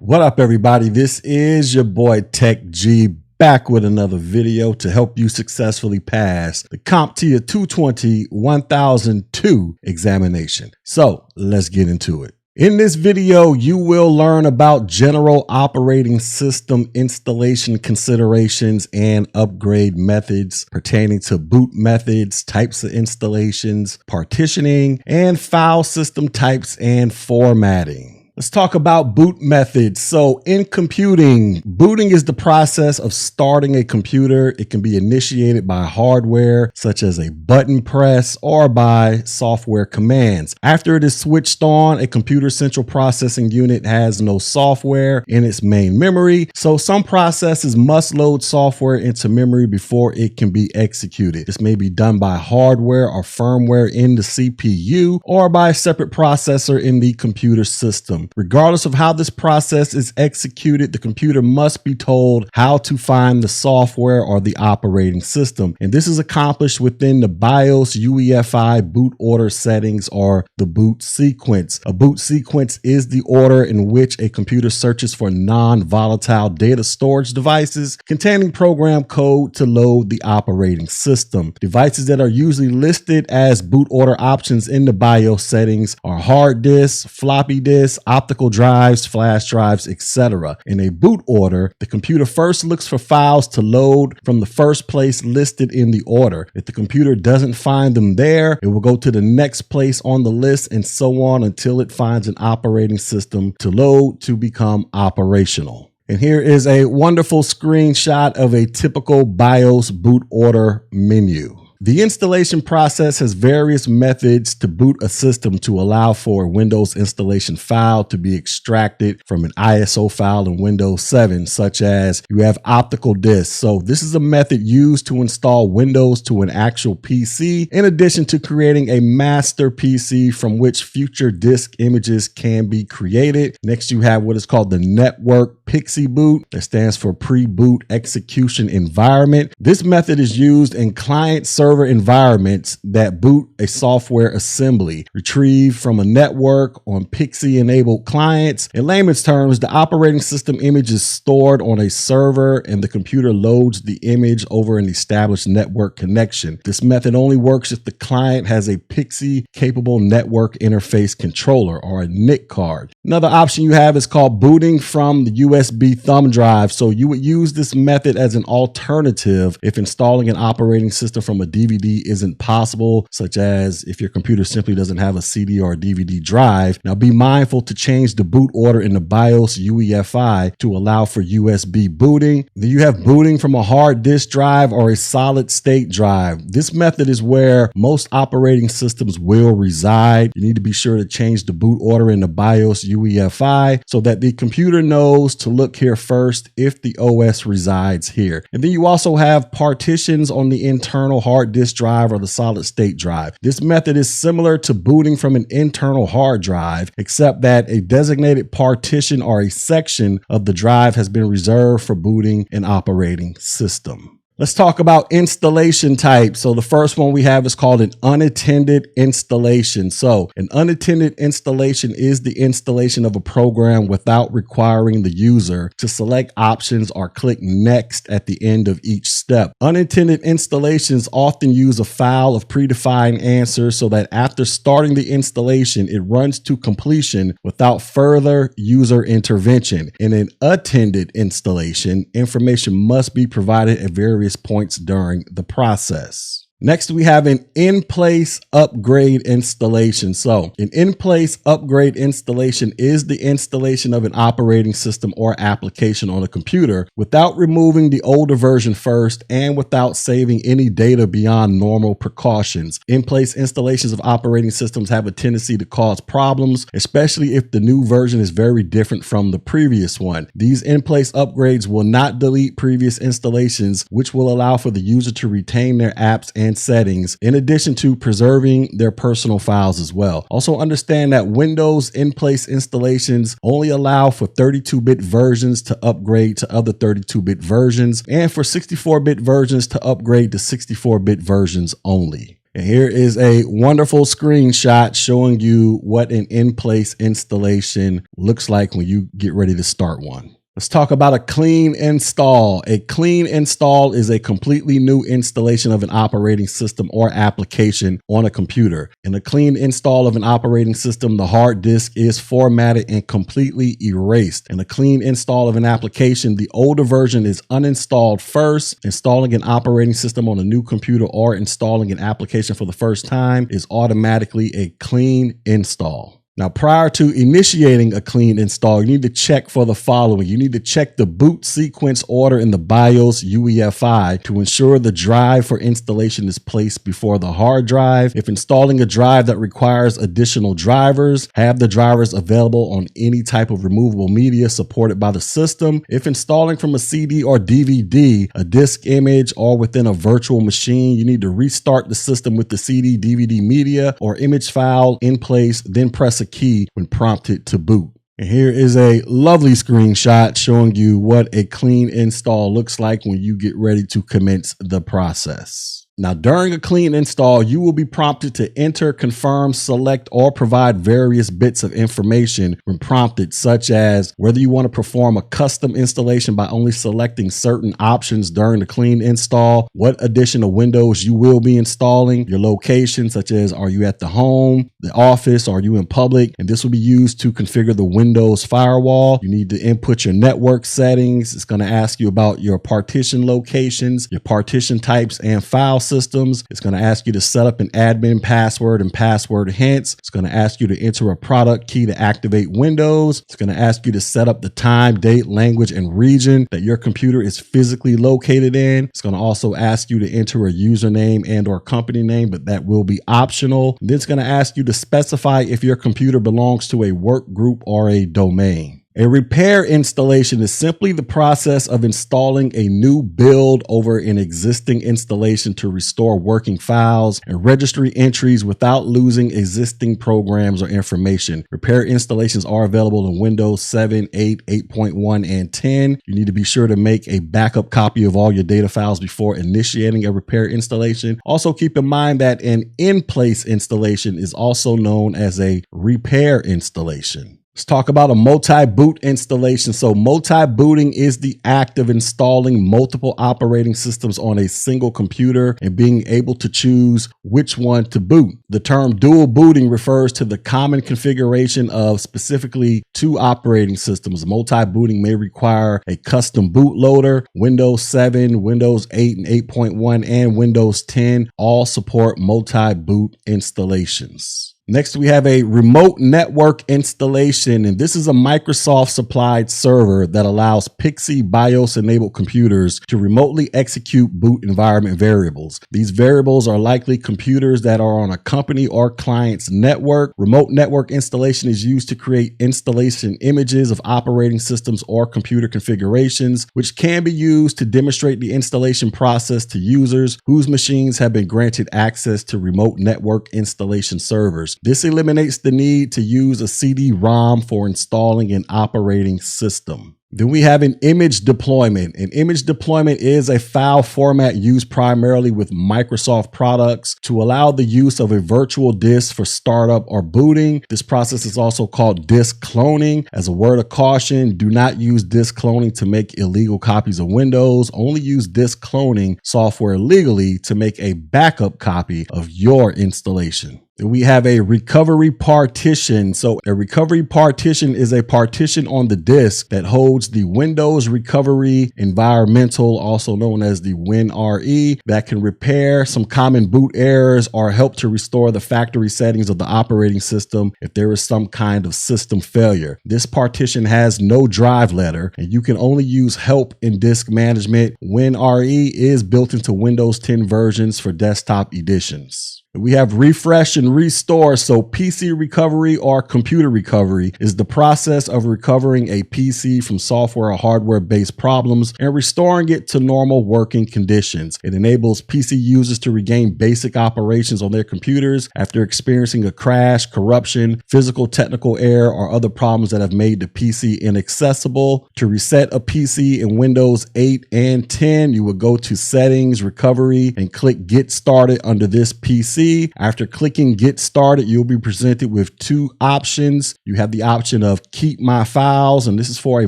What up, everybody? This is your boy Tech G back with another video to help you successfully pass the CompTIA 220-1002 examination. So let's get into it. In this video, you will learn about general operating system installation considerations and upgrade methods pertaining to boot methods, types of installations, partitioning, and file system types and formatting. Let's talk about boot methods. So in computing, booting is the process of starting a computer. It can be initiated by hardware, such as a button press, or by software commands. After it is switched on, a computer central processing unit has no software in its main memory. So some processes must load software into memory before it can be executed. This may be done by hardware or firmware in the CPU or by a separate processor in the computer system. Regardless of how this process is executed, the computer must be told how to find the software or the operating system. And this is accomplished within the BIOS UEFI boot order settings or the boot sequence. A boot sequence is the order in which a computer searches for non-volatile data storage devices containing program code to load the operating system. Devices that are usually listed as boot order options in the BIOS settings are hard disks, floppy disks, optical drives, flash drives, etc. In a boot order, the computer first looks for files to load from the first place listed in the order. If the computer doesn't find them there, it will go to the next place on the list and so on until it finds an operating system to load to become operational. And here is a wonderful screenshot of a typical BIOS boot order menu. The installation process has various methods to boot a system to allow for a Windows installation file to be extracted from an ISO file in Windows 7, such as you have optical disks. So this is a method used to install Windows to an actual PC, in addition to creating a master PC from which future disk images can be created. Next, you have what is called the network PXE boot, that stands for pre-boot execution environment. This method is used in client server environments that boot a software assembly retrieved from a network on PXE enabled clients. In layman's terms, the operating system image is stored on a server and the computer loads the image over an established network connection. This method only works if the client has a PXE capable network interface controller or a NIC card. Another option you have is called booting from the USB thumb drive. So you would use this method as an alternative if installing an operating system from a DVD isn't possible, such as if your computer simply doesn't have a CD or a DVD drive. Now be mindful to change the boot order in the BIOS UEFI to allow for USB booting. Then you have booting from a hard disk drive or a solid state drive. This method is where most operating systems will reside. You need to be sure to change the boot order in the BIOS UEFI so that the computer knows to look here first if the OS resides here. And then you also have partitions on the internal hard disk drive or the solid state drive. This method is similar to booting from an internal hard drive, except that a designated partition or a section of the drive has been reserved for booting an operating system. Let's talk about installation types. So the first one we have is called an unattended installation. So an unattended installation is the installation of a program without requiring the user to select options or click next at the end of each step. Unattended installations often use a file of predefined answers so that after starting the installation, it runs to completion without further user intervention. In an attended installation, information must be provided at various points during the process. Next, we have an in-place upgrade installation. So an in-place upgrade installation is the installation of an operating system or application on a computer without removing the older version first and without saving any data beyond normal precautions. In-place installations of operating systems have a tendency to cause problems, especially if the new version is very different from the previous one. These in-place upgrades will not delete previous installations, which will allow for the user to retain their apps and settings, in addition to preserving their personal files as well. Also understand that Windows in-place installations only allow for 32-bit versions to upgrade to other 32-bit versions, and for 64-bit versions to upgrade to 64-bit versions only. And here is a wonderful screenshot showing you what an in-place installation looks like when you get ready to start one. Let's talk about a clean install. A clean install is a completely new installation of an operating system or application on a computer. In a clean install of an operating system, the hard disk is formatted and completely erased. In a clean install of an application, the older version is uninstalled first. Installing an operating system on a new computer or installing an application for the first time is automatically a clean install. Now, prior to initiating a clean install, you need to check for the following. You need to check the boot sequence order in the BIOS UEFI to ensure the drive for installation is placed before the hard drive. If installing a drive that requires additional drivers, have the drivers available on any type of removable media supported by the system. If installing from a CD or DVD, a disk image, or within a virtual machine, you need to restart the system with the CD, DVD media, or image file in place, then press a key when prompted to boot. And here is a lovely screenshot showing you what a clean install looks like when you get ready to commence the process. Now, during a clean install, you will be prompted to enter, confirm, select, or provide various bits of information when prompted, such as whether you want to perform a custom installation by only selecting certain options during the clean install, what additional windows you will be installing, your location, such as are you at the home, the office, are you in public, and this will be used to configure the Windows firewall. You need to input your network settings. It's going to ask you about your partition locations, your partition types, and file systems. It's going to ask you to set up an admin password and password hints. It's going to ask you to enter a product key to activate Windows. It's going to ask you to set up the time, date, language, and region that your computer is physically located in. It's going to also ask you to enter a username and or company name, but that will be optional. Then it's going to ask you to specify if your computer belongs to a work group or a domain. A repair installation is simply the process of installing a new build over an existing installation to restore working files and registry entries without losing existing programs or information. Repair installations are available in Windows 7, 8, 8.1, and 10. You need to be sure to make a backup copy of all your data files before initiating a repair installation. Also, keep in mind that an in-place installation is also known as a repair installation. Let's talk about a multi-boot installation. So multi-booting is the act of installing multiple operating systems on a single computer and being able to choose which one to boot. The term dual booting refers to the common configuration of specifically two operating systems. Multi-booting may require a custom bootloader. Windows 7, Windows 8 and 8.1, and Windows 10 all support multi-boot installations. Next, we have a remote network installation, and this is a Microsoft supplied server that allows Pixie BIOS enabled computers to remotely execute boot environment variables. These variables are likely computers that are on a company or client's network. Remote network installation is used to create installation images of operating systems or computer configurations, which can be used to demonstrate the installation process to users whose machines have been granted access to remote network installation servers. This eliminates the need to use a CD-ROM for installing an operating system. Then we have an image deployment. An image deployment is a file format used primarily with Microsoft products to allow the use of a virtual disk for startup or booting. This process is also called disk cloning. As a word of caution, do not use disk cloning to make illegal copies of Windows. Only use disk cloning software legally to make a backup copy of your installation. We have a recovery partition. So a recovery partition is a partition on the disk that holds the Windows recovery environmental, also known as the WinRE, that can repair some common boot errors or help to restore the factory settings of the operating system if there is some kind of system failure. This partition has no drive letter, and you can only use help in disk management. WinRE is built into Windows 10 versions for desktop editions. We have refresh and restore. So PC recovery or computer recovery is the process of recovering a PC from software or hardware-based problems and restoring it to normal working conditions. It enables PC users to regain basic operations on their computers after experiencing a crash, corruption, physical technical error, or other problems that have made the PC inaccessible. To reset a PC in Windows 8 and 10, you would go to Settings, Recovery, and click Get Started under this PC. PC. After clicking Get Started, you'll be presented with two options. You have the option of Keep My Files, and this is for a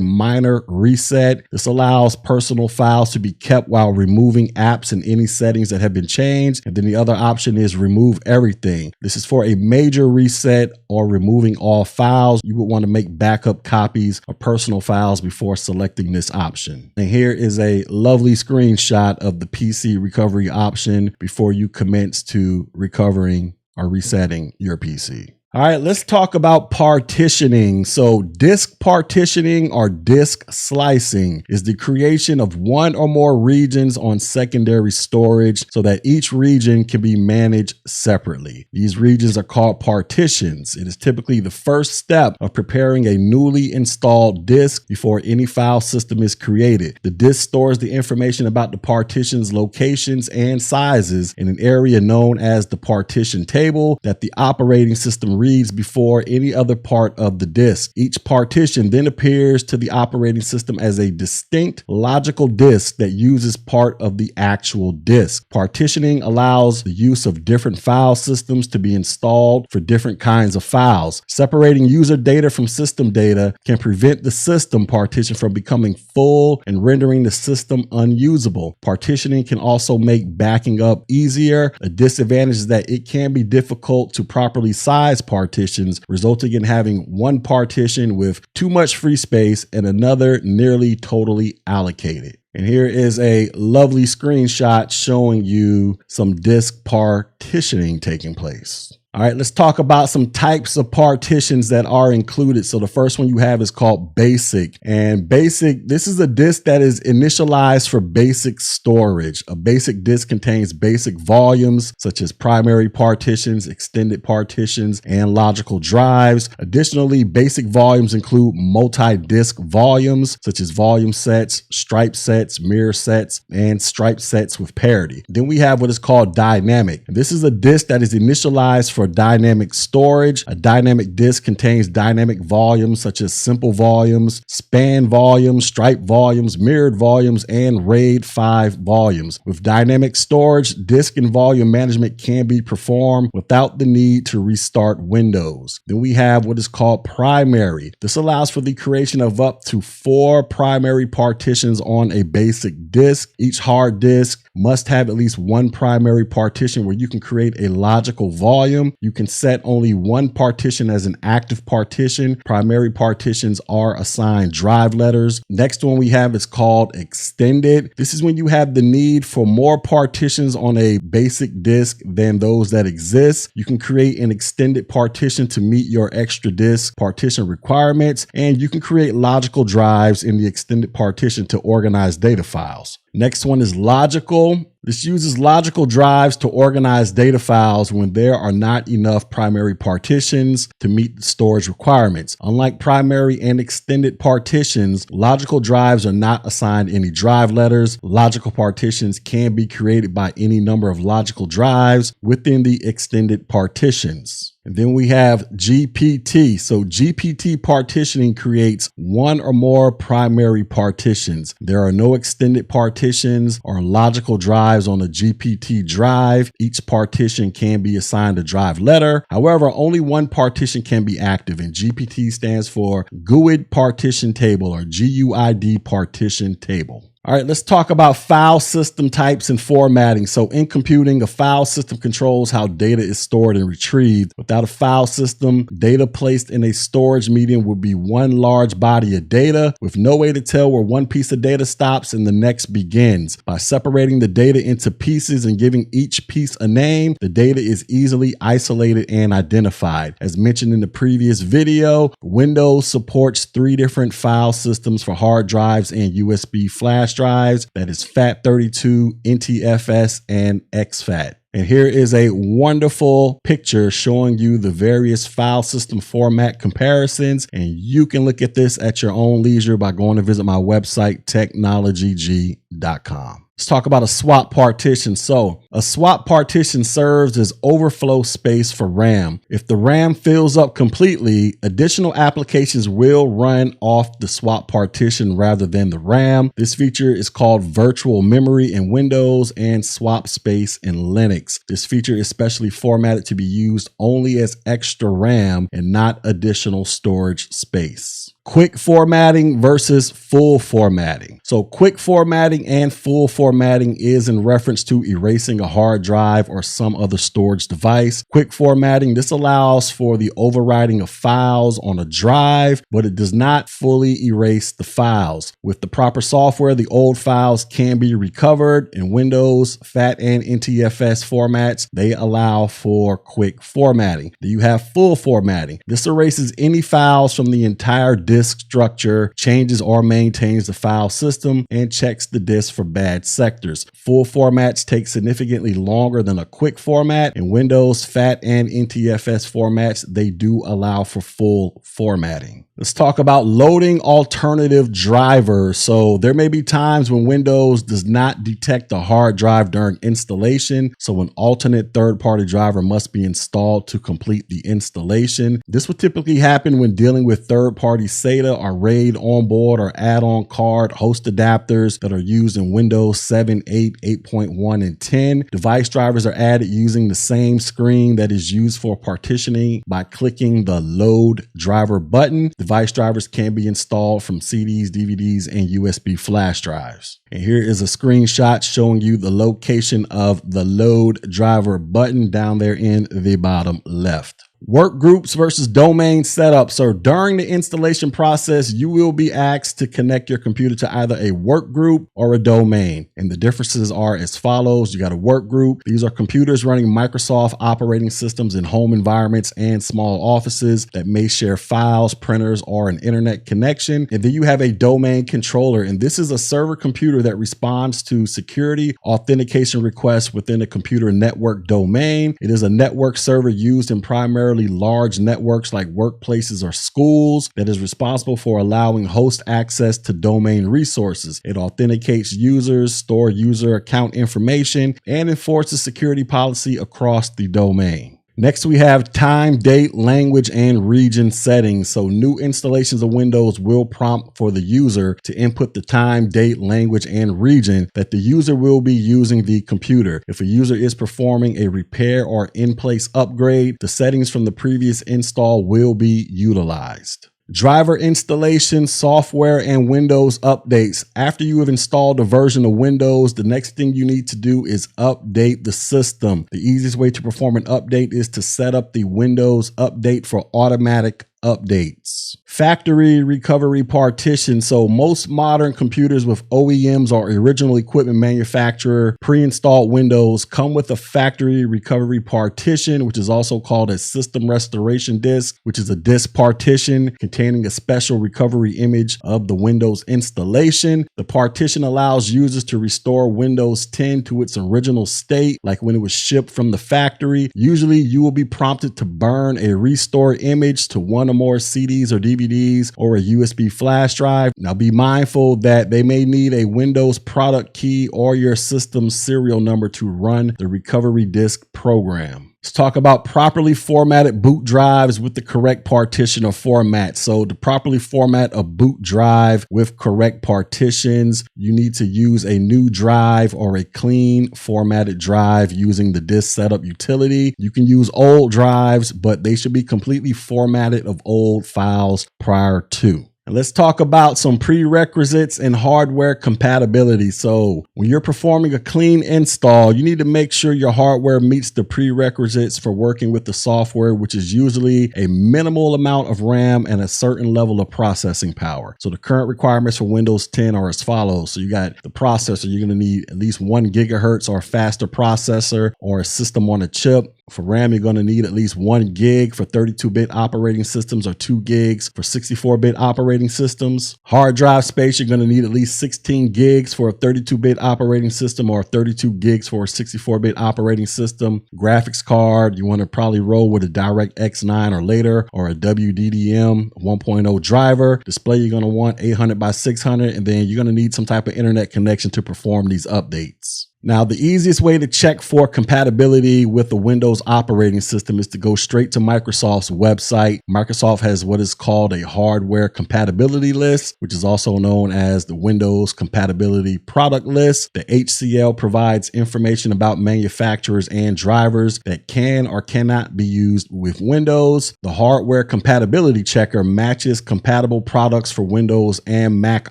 minor reset. This allows personal files to be kept while removing apps and any settings that have been changed. And then the other option is Remove Everything. This is for a major reset or removing all files. You would want to make backup copies of personal files before selecting this option. And here is a lovely screenshot of the PC recovery option before you commence to recovering or resetting your PC. All right, let's talk about partitioning. So disk partitioning or disk slicing is the creation of one or more regions on secondary storage so that each region can be managed separately. These regions are called partitions. It is typically the first step of preparing a newly installed disk before any file system is created. The disk stores the information about the partition's locations and sizes in an area known as the partition table that the operating system reads before any other part of the disk. Each partition then appears to the operating system as a distinct logical disk that uses part of the actual disk. Partitioning allows the use of different file systems to be installed for different kinds of files. Separating user data from system data can prevent the system partition from becoming full and rendering the system unusable. Partitioning can also make backing up easier. A disadvantage is that it can be difficult to properly size partitions, resulting in having one partition with too much free space and another nearly totally allocated. And here is a lovely screenshot showing you some disk partitioning taking place. All right, let's talk about some types of partitions that are included. So the first one you have is called basic. And basic, this is a disk that is initialized for basic storage. A basic disk contains basic volumes such as primary partitions, extended partitions, and logical drives. Additionally, basic volumes include multi-disk volumes such as volume sets, stripe sets, mirror sets, and stripe sets with parity. Then we have what is called dynamic. This is a disk that is initialized for dynamic storage. A dynamic disk contains dynamic volumes such as simple volumes, span volumes, stripe volumes, mirrored volumes, and RAID 5 volumes. With dynamic storage, disk and volume management can be performed without the need to restart Windows. Then we have what is called primary. This allows for the creation of up to 4 primary partitions on a basic disk. Each hard disk must have at least one primary partition where you can create a logical volume. You can set only one partition as an active partition. Primary partitions are assigned drive letters. Next one we have is called extended. This is when you have the need for more partitions on a basic disk than those that exist. You can create an extended partition to meet your extra disk partition requirements, and you can create logical drives in the extended partition to organize data files. Next one is logical. This uses logical drives to organize data files when there are not enough primary partitions to meet the storage requirements. Unlike primary and extended partitions, logical drives are not assigned any drive letters. Logical partitions can be created by any number of logical drives within the extended partitions. And then we have GPT. So GPT partitioning creates one or more primary partitions. There are no extended partitions or logical drives on a GPT drive. Each partition can be assigned a drive letter. However, only one partition can be active, and GPT stands for GUID partition table or GUID partition table. All right, let's talk about file system types and formatting. So in computing, a file system controls how data is stored and retrieved. Without a file system, data placed in a storage medium would be one large body of data with no way to tell where one piece of data stops and the next begins. By separating the data into pieces and giving each piece a name, the data is easily isolated and identified. As mentioned in the previous video, Windows supports 3 different file systems for hard drives and USB flash drives. That is FAT32, NTFS, and exFAT. And here is a wonderful picture showing you the various file system format comparisons. And you can look at this at your own leisure by going to visit my website, technologyg.com. Let's talk about a swap partition. So a swap partition serves as overflow space for RAM. If the RAM fills up completely, additional applications will run off the swap partition rather than the RAM. This feature is called virtual memory in Windows and swap space in Linux. This feature is specially formatted to be used only as extra RAM and not additional storage space. Quick formatting versus full formatting. So quick formatting and full formatting is in reference to erasing a hard drive or some other storage device. Quick formatting, this allows for the overwriting of files on a drive, but it does not fully erase the files. With the proper software, the old files can be recovered. In Windows, FAT and NTFS formats, they allow for quick formatting. Then you have full formatting. This erases any files from the entire disk structure, changes or maintains the file system, and checks the disk for bad sectors. Full formats take significantly longer than a quick format. In Windows, FAT and NTFS formats, they do allow for full formatting. Let's talk about loading alternative drivers. So there may be times when Windows does not detect a hard drive during installation, so an alternate third-party driver must be installed to complete the installation. This would typically happen when dealing with third-party SATA or RAID onboard or add-on card host adapters that are used in Windows 7, 8, 8.1, and 10. Device drivers are added using the same screen that is used for partitioning by clicking the Load Driver button. Device drivers can be installed from CDs, DVDs, and USB flash drives. And here is a screenshot showing you the location of the Load Driver button down there in the bottom left. Work groups versus domain setup. So during the installation process, you will be asked to connect your computer to either a work group or a domain. And the differences are as follows. You got a work group. These are computers running Microsoft operating systems in home environments and small offices that may share files, printers, or an internet connection. And then you have a domain controller. And this is a server computer that responds to security authentication requests within a computer network domain. It is a network server used in primarily large networks like workplaces or schools that is responsible for allowing host access to domain resources. It authenticates users, stores user account information, and enforces security policy across the domain. Next, we have time, date, language, and region settings. So new installations of Windows will prompt for the user to input the time, date, language, and region that the user will be using the computer. If a user is performing a repair or in-place upgrade, the settings from the previous install will be utilized. Driver installation, software, and Windows updates. After you have installed a version of Windows, the next thing you need to do is update the system. The easiest way to perform an update is to set up the Windows Update for automatic updates. Factory recovery partition. So most modern computers with OEMs or original equipment manufacturer pre-installed Windows come with a factory recovery partition, which is also called a system restoration disk, which is a disk partition containing a special recovery image of the Windows installation. The partition allows users to restore Windows 10 to its original state, like when it was shipped from the factory. Usually you will be prompted to burn a restore image to one or more CDs or DVDs or a USB flash drive. Now be mindful that they may need a Windows product key or your system's serial number to run the recovery disk program. Let's talk about properly formatted boot drives with the correct partition or format. So to properly format a boot drive with correct partitions, you need to use a new drive or a clean formatted drive using the disk setup utility. You can use old drives, but they should be completely formatted of old files prior to. Let's talk about some prerequisites and hardware compatibility. So when you're performing a clean install, you need to make sure your hardware meets the prerequisites for working with the software, which is usually a minimal amount of RAM and a certain level of processing power. So the current requirements for Windows 10 are as follows. So you got the processor, you're going to need at least 1 gigahertz or faster processor or a system on a chip. For RAM, you're going to need at least 1 gig for 32-bit operating systems or 2 gigs for 64-bit operating systems. Hard drive space, you're going to need at least 16 gigs for a 32-bit operating system or 32 gigs for a 64-bit operating system. Graphics card, you want to probably roll with a DirectX 9 or later or a WDDM 1.0 driver. Display, you're going to want 800 by 600, and then you're going to need some type of internet connection to perform these updates. Now, the easiest way to check for compatibility with the Windows operating system is to go straight to Microsoft's website. Microsoft has what is called a hardware compatibility list, which is also known as the Windows compatibility product list. The HCL provides information about manufacturers and drivers that can or cannot be used with Windows. The hardware compatibility checker matches compatible products for Windows and Mac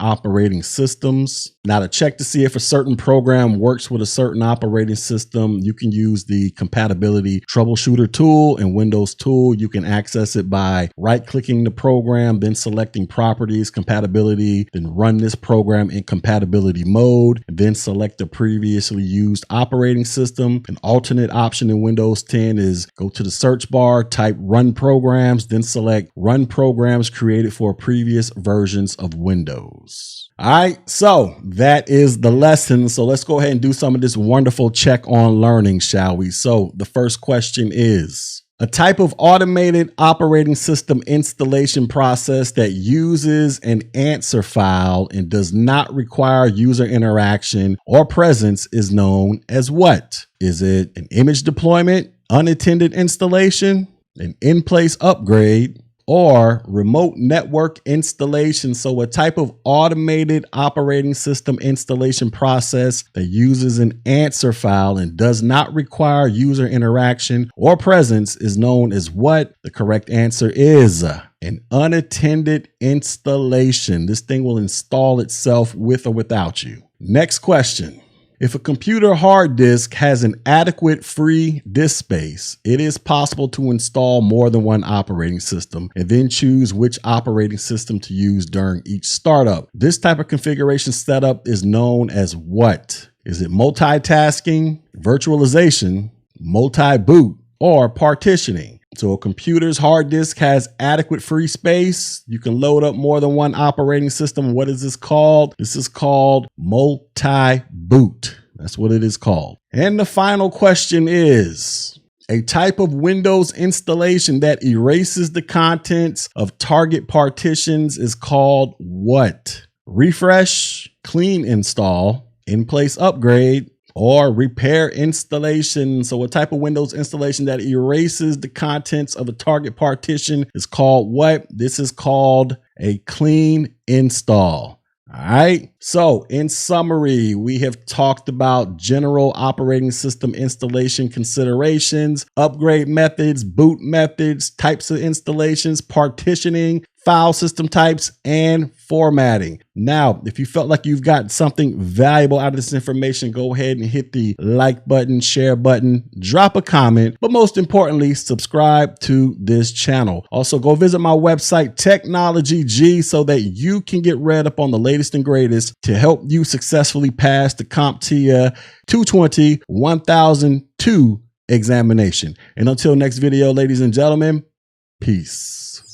operating systems. Now, to check to see if a certain program works with a certain operating system, you can use the compatibility troubleshooter tool in Windows Tool. You can access it by right-clicking the program, then selecting properties, compatibility, then run this program in compatibility mode, and then select the previously used operating system. An alternate option in Windows 10 is go to the search bar, type run programs, then select run programs created for previous versions of Windows. All right, so that is the lesson. So let's go ahead and do some of this wonderful check on learning, shall we? So the first question is, a type of automated operating system installation process that uses an answer file and does not require user interaction or presence is known as what? Is it an image deployment, unattended installation, an in-place upgrade, or remote network installation? So a type of automated operating system installation process that uses an answer file and does not require user interaction or presence is known as what? The correct answer is an unattended installation. This thing will install itself with or without you. Next question. If a computer hard disk has an adequate free disk space, it is possible to install more than one operating system and then choose which operating system to use during each startup. This type of configuration setup is known as what? Is it multitasking, virtualization, multi-boot, or partitioning? So a computer's hard disk has adequate free space. You can load up more than one operating system. What is this called? This is called multi-boot. That's what it is called. And the final question is, a type of Windows installation that erases the contents of target partitions is called what? Refresh, clean install, in-place upgrade, or repair installation. So a type of Windows installation that erases the contents of a target partition is called what? This is called a clean install. All right. So in summary, we have talked about general operating system installation considerations, upgrade methods, boot methods, types of installations, partitioning, file system types, and formatting. Now, if you felt like you've got something valuable out of this information, go ahead and hit the like button, share button, drop a comment, but most importantly, subscribe to this channel. Also, go visit my website, Technology G, so that you can get read up on the latest and greatest to help you successfully pass the CompTIA 220-1002 examination. And until next video, ladies and gentlemen, peace.